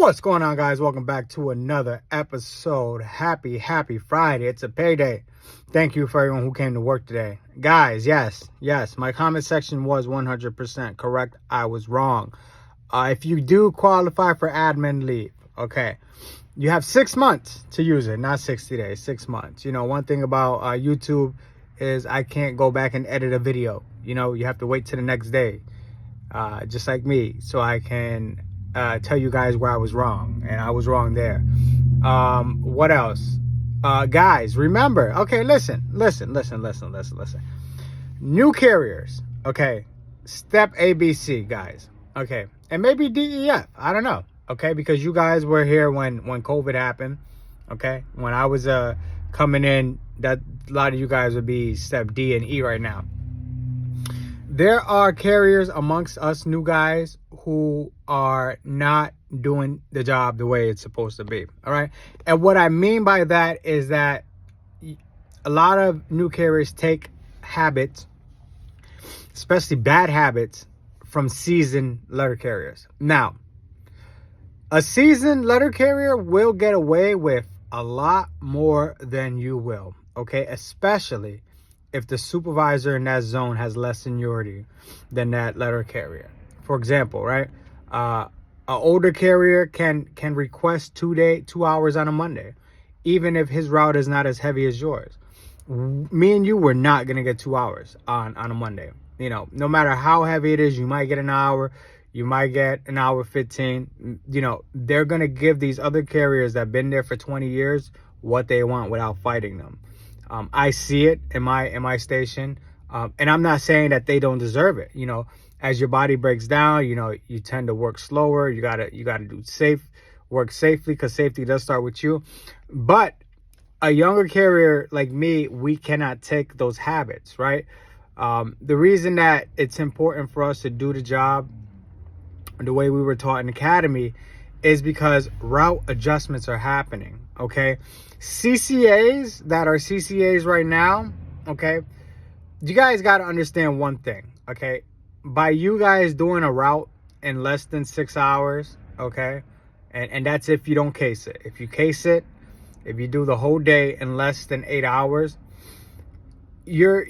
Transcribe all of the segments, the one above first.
What's going on, guys? Welcome back to another episode. Happy Friday. It's a payday. Thank you for everyone who came to work today. Guys, yes, my comment section was 100% correct. I was wrong. If you do qualify for admin leave, okay, you have 6 months to use it, not 60 days, 6 months. You know, one thing about YouTube is I can't go back and edit a video. You know, you have to wait till the next day, just like me, so I can tell you guys where I was wrong, and I was wrong there. What else? Guys, remember, okay, listen. New carriers, okay, step ABC, guys, okay, and maybe DEF, I don't know, okay, because you guys were here when COVID happened, okay, when I was coming in, that a lot of you guys would be step D and E right now. There are carriers amongst us new guys who are not doing the job the way it's supposed to be. All right. And what I mean by that is that a lot of new carriers take habits, especially bad habits, from seasoned letter carriers. Now, a seasoned letter carrier will get away with a lot more than you will. Okay. Especially if the supervisor in that zone has less seniority than that letter carrier. For example, right? An older carrier can request 2 hours on a Monday, even if his route is not as heavy as yours. Me and you were not gonna get 2 hours on a Monday. You know, no matter how heavy it is, you might get an hour, you might get an hour 15. You know, they're gonna give these other carriers that have been there for 20 years what they want without fighting them. I see it in my station, and I'm not saying that they don't deserve it. You know, as your body breaks down, you know, you tend to work slower. You gotta work safely, because safety does start with you. But a younger carrier like me, we cannot take those habits, right? The reason that it's important for us to do the job the way we were taught in academy is because route adjustments are happening. Okay, CCAs that are CCAs right now, okay, you guys got to understand one thing, okay? By you guys doing a route in less than 6 hours, okay, and that's if you don't case it. If you case it, if you do the whole day in less than 8 hours, you're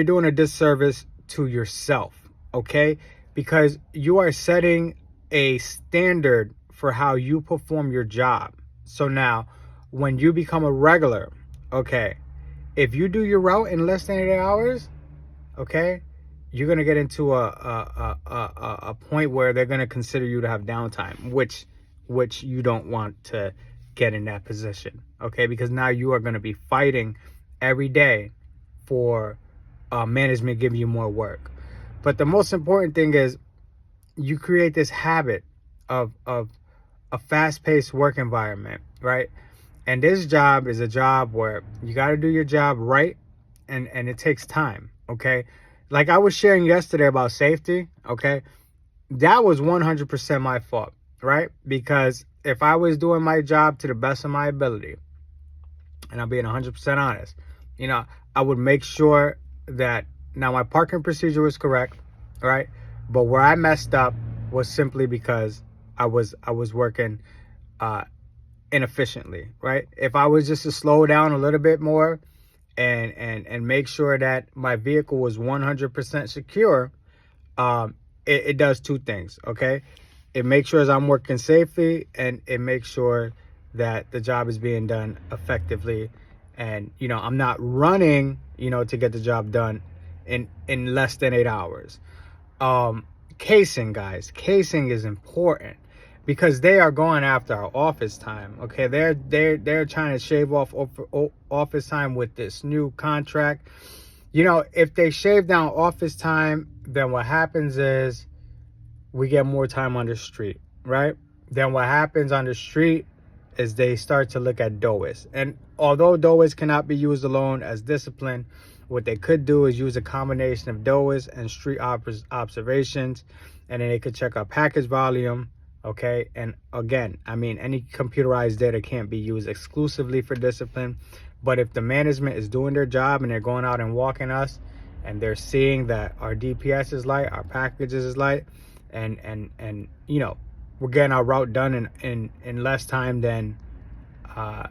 doing a disservice to yourself, okay? Because you are setting a standard for how you perform your job. So now, when you become a regular, okay, if you do your route in less than 8 hours, okay, you're gonna get into a point where they're gonna consider you to have downtime, which you don't want to get in that position, okay? Because now you are gonna be fighting every day for management giving you more work. But the most important thing is you create this habit of a fast-paced work environment, right? And this job is a job where you got to do your job right, and it takes time, okay? Like I was sharing yesterday about safety, okay? That was 100% my fault, right? Because if I was doing my job to the best of my ability, and I'm being 100% honest, you know, I would make sure that now my parking procedure was correct, right? But where I messed up was simply because I was working inefficiently, right? If I was just to slow down a little bit more and make sure that my vehicle was 100% secure, it does two things, okay? It makes sure I'm working safely, and it makes sure that the job is being done effectively, and you know, I'm not running, you know, to get the job done in less than 8 hours. Casing, guys, casing is important, because they are going after our office time, okay? They're trying to shave off office time with this new contract. You know, if they shave down office time, then what happens is we get more time on the street, right? Then what happens on the street is they start to look at DOIS. And although DOIS cannot be used alone as discipline, what they could do is use a combination of DOIS and street observations, and then they could check our package volume, okay? And again, I mean, any computerized data can't be used exclusively for discipline, but if the management is doing their job and they're going out and walking us, and they're seeing that our DPS is light, our packages is light, and you know, we're getting our route done in less time than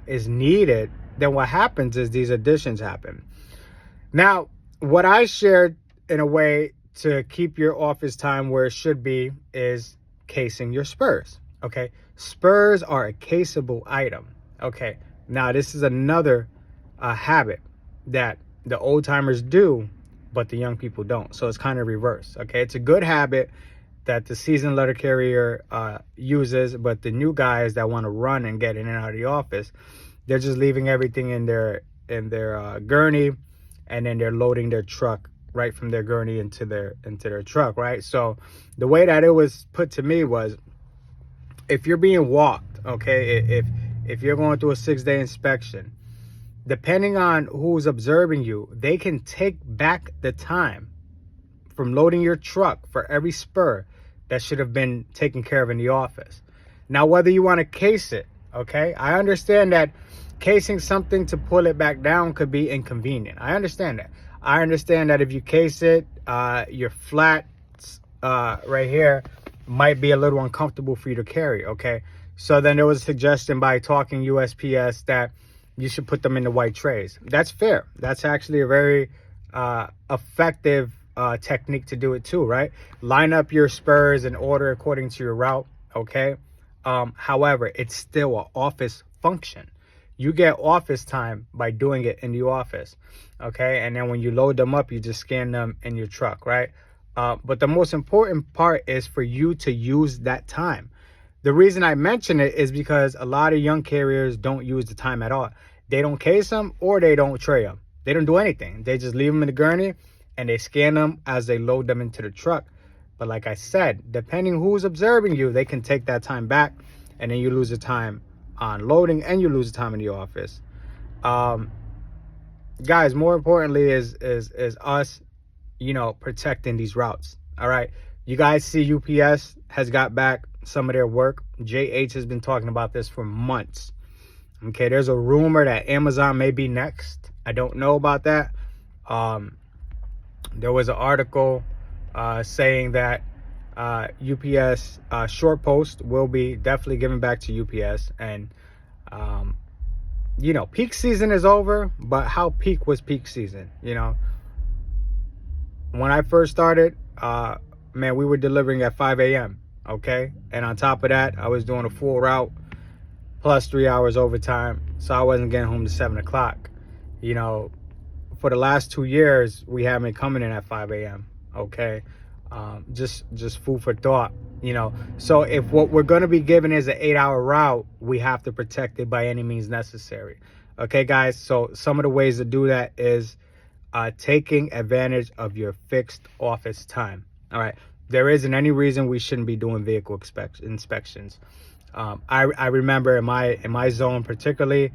is needed, then what happens is these additions happen. Now, what I shared in a way to keep your office time where it should be is casing your spurs. Okay, spurs are a caseable item. Okay, now this is another habit that the old timers do, but the young people don't. So it's kind of reverse. Okay, it's a good habit that the seasoned letter carrier uses, but the new guys that want to run and get in and out of the office, they're just leaving everything in their gurney, and then they're loading their truck right from their gurney into their truck, right? So the way that it was put to me was, if you're being walked, okay, if you're going through a 6-day inspection, depending on who's observing you, they can take back the time from loading your truck for every spur that should have been taken care of in the office. Now, whether you want to case it, okay, I understand that casing something to pull it back down could be inconvenient. I understand that. I understand that if you case it, your flats right here might be a little uncomfortable for you to carry, okay? So then there was a suggestion by talking USPS that you should put them in the white trays. That's fair. That's actually a very effective technique to do it too, right? Line up your spurs in order according to your route, okay? However, it's still an office function. You get office time by doing it in the office, okay? And then when you load them up, you just scan them in your truck, right? But the most important part is for you to use that time. The reason I mention it is because a lot of young carriers don't use the time at all. They don't case them or they don't tray them. They don't do anything. They just leave them in the gurney and they scan them as they load them into the truck. But like I said, depending who's observing you, they can take that time back, and then you lose the time on loading and you lose the time in the office. Guys, more importantly is us, protecting these routes. All right. You guys see UPS has got back some of their work. JH has been talking about this for months. Okay, there's a rumor that Amazon may be next. I don't know about that. There was an article saying that UPS short post will be definitely given back to UPS. And, peak season is over, but how peak was peak season? When I first started, we were delivering at 5 a.m. Okay. And on top of that, I was doing a full route plus 3 hours overtime. So I wasn't getting home to 7 o'clock. For the last 2 years, we haven't been coming in at 5 a.m. Okay. Just food for thought, So if what we're going to be given is an 8-hour route, we have to protect it by any means necessary. Okay, guys. So some of the ways to do that is taking advantage of your fixed office time. All right. There isn't any reason we shouldn't be doing vehicle inspections. I remember in my zone particularly,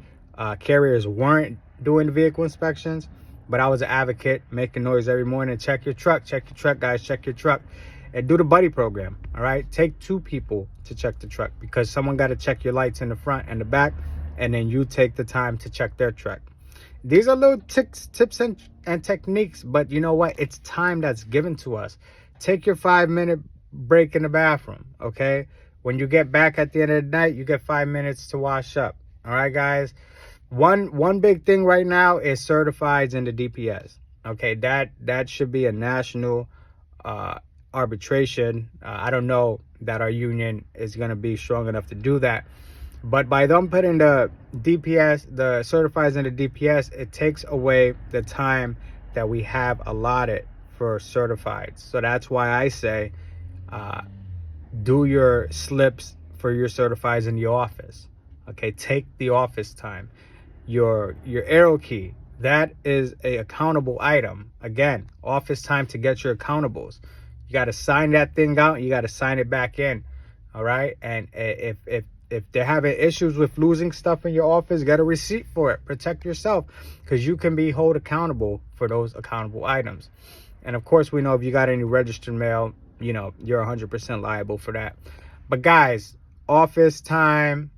carriers weren't doing the vehicle inspections, but I was an advocate, making noise every morning. Check your truck, guys, check your truck, and do the buddy program. All right, take 2 people to check the truck, because someone got to check your lights in the front and the back, and then you take the time to check their truck. These are little tips and techniques, but you know what? It's time that's given to us. Take your 5-minute break in the bathroom, okay? When you get back at the end of the night, you get 5 minutes to wash up. All right, guys? One big thing right now is certifieds in the DPS. Okay, that should be a national arbitration. I don't know that our union is going to be strong enough to do that. But by them putting the DPS, the certifieds in the DPS, it takes away the time that we have allotted for certifieds. So that's why I say do your slips for your certifieds in the office. Okay, take the office time. Your arrow key, that is a accountable item. Again, office time to get your accountables. You got to sign that thing out. You got to sign it back in. All right. And if they're having issues with losing stuff in your office, get a receipt for it. Protect yourself, because you can be held accountable for those accountable items. And of course, we know if you got any registered mail, you're 100% liable for that. But guys, office time,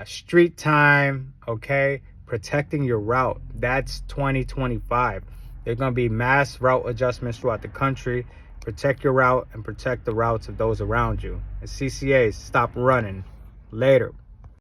street time, okay, protecting your route. That's 2025. There's going to be mass route adjustments throughout the country. Protect your route and protect the routes of those around you. And CCAs, stop running. Later.